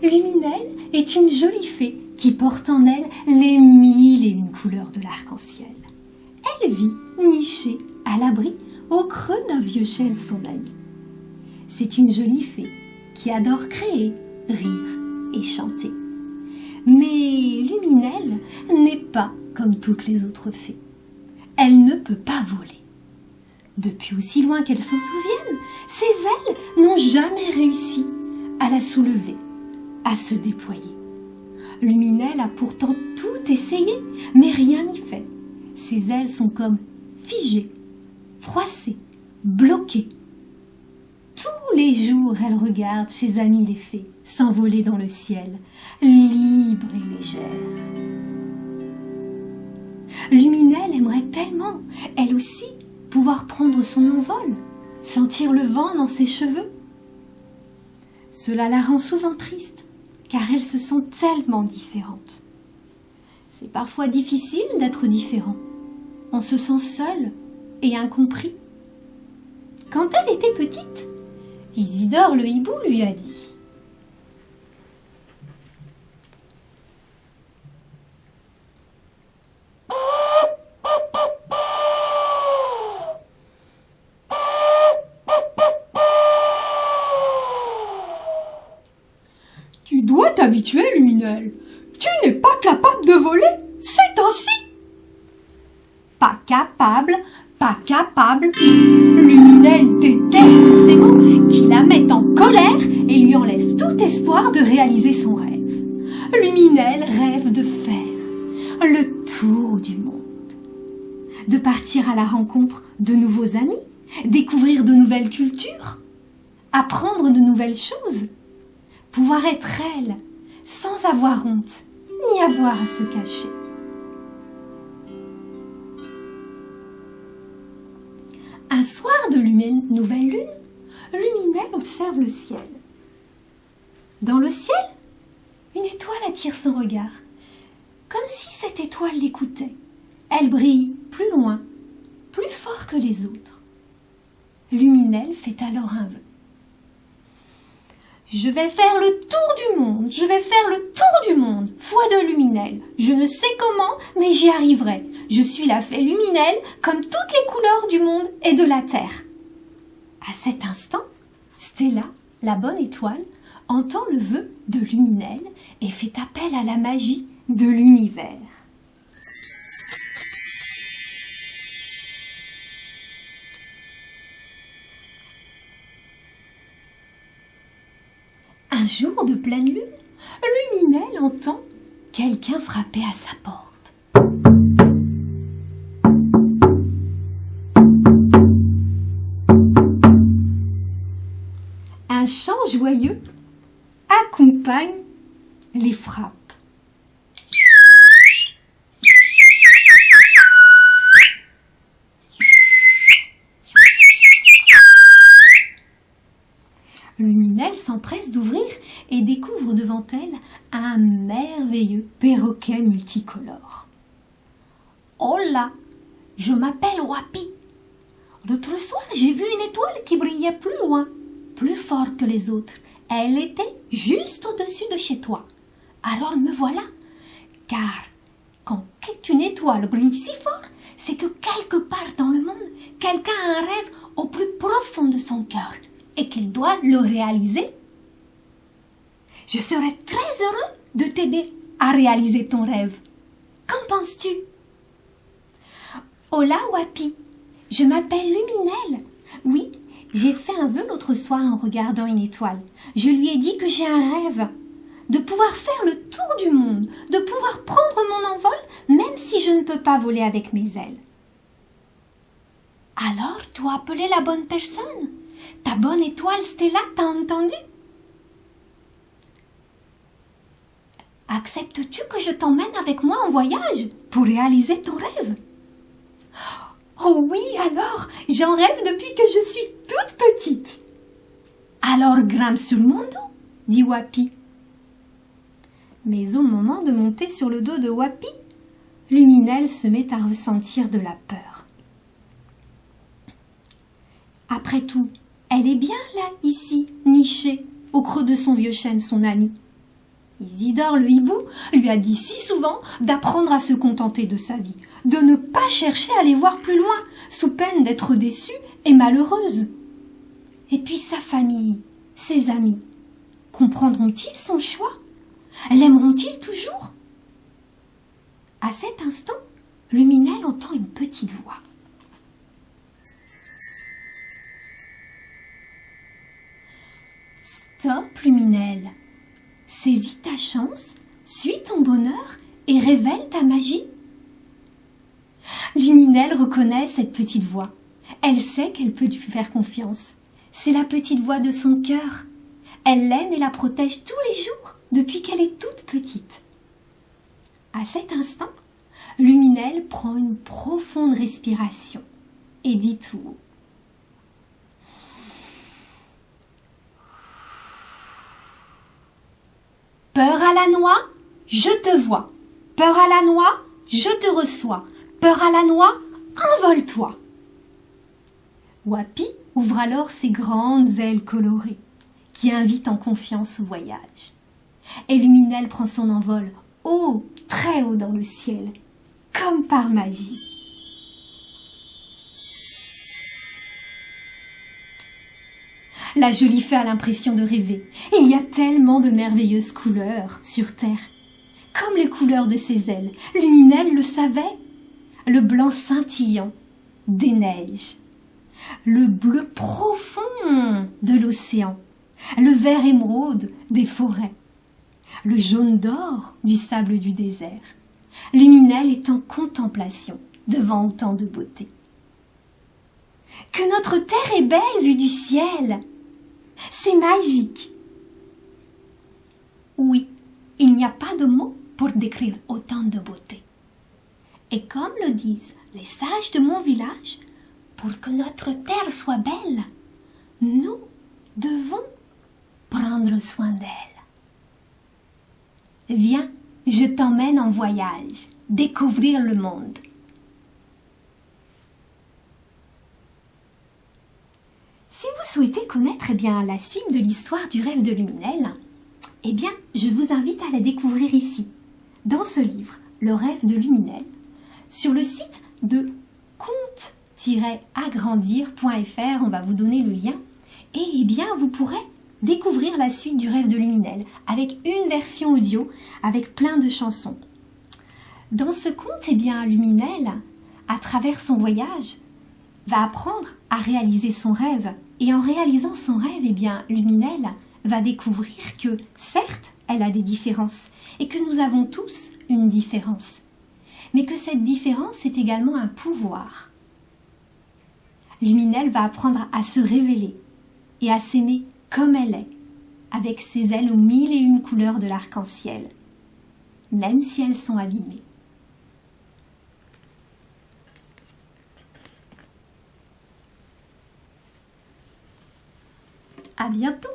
Luminelle est une jolie fée qui porte en elle les 1001 couleurs de l'arc-en-ciel. Elle vit nichée à l'abri au creux d'un vieux chêne son ami. C'est une jolie fée qui adore créer, rire et chanter. Mais Luminelle n'est pas comme toutes les autres fées. Elle ne peut pas voler. Depuis aussi loin qu'elle s'en souvienne, ses ailes n'ont jamais réussi à la soulever, à se déployer. Luminelle a pourtant tout essayé, mais rien n'y fait. Ses ailes sont comme figées, froissées, bloquées. Tous les jours, elle regarde ses amis les fées s'envoler dans le ciel, libre et légère. Luminelle aimerait tellement, elle aussi, pouvoir prendre son envol, sentir le vent dans ses cheveux. Cela la rend souvent triste, car elle se sent tellement différente. C'est parfois difficile d'être différent. On se sent seul et incompris. Quand elle était petite, Isidore le hibou lui a dit: Tu dois t'habituer, Luminelle. Tu n'es pas capable de voler, c'est ainsi. Pas capable, pas capable. Luminelle déteste ces mots qui la mettent en colère et lui enlèvent tout espoir de réaliser son rêve. Luminelle rêve de faire le tour du monde, de partir à la rencontre de nouveaux amis, découvrir de nouvelles cultures, apprendre de nouvelles choses, pouvoir être elle sans avoir honte ni avoir à se cacher. Un soir de nouvelle lune, Luminelle observe le ciel. Dans le ciel, une étoile attire son regard, comme si cette étoile l'écoutait. Elle brille plus loin, plus fort que les autres. Luminelle fait alors un vœu. Je vais faire le tour du monde, je vais faire le tour du monde, foi de Luminelle. Je ne sais comment, mais j'y arriverai. Je suis la fée Luminelle, comme toutes les couleurs du monde et de la terre. À cet instant, Stella, la bonne étoile, entend le vœu de Luminelle et fait appel à la magie de l'univers. Un jour de pleine lune, Luminelle entend quelqu'un frapper à sa porte. Un chant joyeux accompagne les frappes. Luminelle s'empresse d'ouvrir et découvre devant elle un merveilleux perroquet multicolore. « Hola, je m'appelle Wapi. L'autre soir, j'ai vu une étoile qui brillait plus loin, plus fort que les autres. Elle était juste au-dessus de chez toi. Alors me voilà. Car quand une étoile brille si fort, c'est que quelque part dans le monde, quelqu'un a un rêve au plus profond de son cœur et qu'il doit le réaliser. Je serais très heureux de t'aider à réaliser ton rêve. Qu'en penses-tu? Hola Wapi, je m'appelle Luminelle. Oui, j'ai fait un vœu l'autre soir en regardant une étoile. Je lui ai dit que j'ai un rêve, de pouvoir faire le tour du monde, de pouvoir prendre mon envol, même si je ne peux pas voler avec mes ailes. Alors, tu as appelé la bonne personne. Ta bonne étoile Stella t'a entendu? Acceptes-tu que je t'emmène avec moi en voyage pour réaliser ton rêve? Oh oui, alors, j'en rêve depuis que je suis toute petite. Alors grimpe sur mon dos, dit Wapi. Mais au moment de monter sur le dos de Wapi, Luminelle se met à ressentir de la peur. Après tout, elle est bien là, ici, nichée, au creux de son vieux chêne, son ami. Isidore le hibou lui a dit si souvent d'apprendre à se contenter de sa vie, de ne pas chercher à aller voir plus loin, sous peine d'être déçue et malheureuse. Et puis sa famille, ses amis, comprendront-ils son choix? L'aimeront-ils toujours? À cet instant, Luminel entend une petite voix. Stop, Luminel. Saisis ta chance, suis ton bonheur et révèle ta magie. Luminel reconnaît cette petite voix. Elle sait qu'elle peut lui faire confiance. C'est la petite voix de son cœur. Elle l'aime et la protège tous les jours depuis qu'elle est toute petite. À cet instant, Luminel prend une profonde respiration et dit tout haut. Peur à la noix, je te vois. Peur à la noix, je te reçois. Peur à la noix, envole-toi. Wapi ouvre alors ses grandes ailes colorées qui invitent en confiance au voyage. Et Luminel prend son envol haut, très haut dans le ciel, comme par magie. La jolie fée a l'impression de rêver. Il y a tellement de merveilleuses couleurs sur terre. Comme les couleurs de ses ailes, Luminel le savait. Le blanc scintillant des neiges, le bleu profond de l'océan, le vert émeraude des forêts, le jaune d'or du sable du désert. Luminel est en contemplation devant autant de beauté. Que notre terre est belle vue du ciel! C'est magique. Oui, il n'y a pas de mots pour décrire autant de beauté. Et comme le disent les sages de mon village, pour que notre terre soit belle, nous devons prendre soin d'elle. Viens, je t'emmène en voyage, découvrir le monde. Si vous souhaitez connaître la suite de l'histoire du rêve de Luminel, je vous invite à la découvrir ici, dans ce livre, Le rêve de Luminel, sur le site de conte-agrandir.fr, on va vous donner le lien, et vous pourrez découvrir la suite du rêve de Luminel, avec une version audio, avec plein de chansons. Dans ce conte, Luminel, à travers son voyage, va apprendre à réaliser son rêve. Et en réalisant son rêve, Luminel va découvrir que, certes, elle a des différences et que nous avons tous une différence. Mais que cette différence est également un pouvoir. Luminel va apprendre à se révéler et à s'aimer comme elle est, avec ses ailes aux 1001 couleurs de l'arc-en-ciel, même si elles sont abîmées. À bientôt!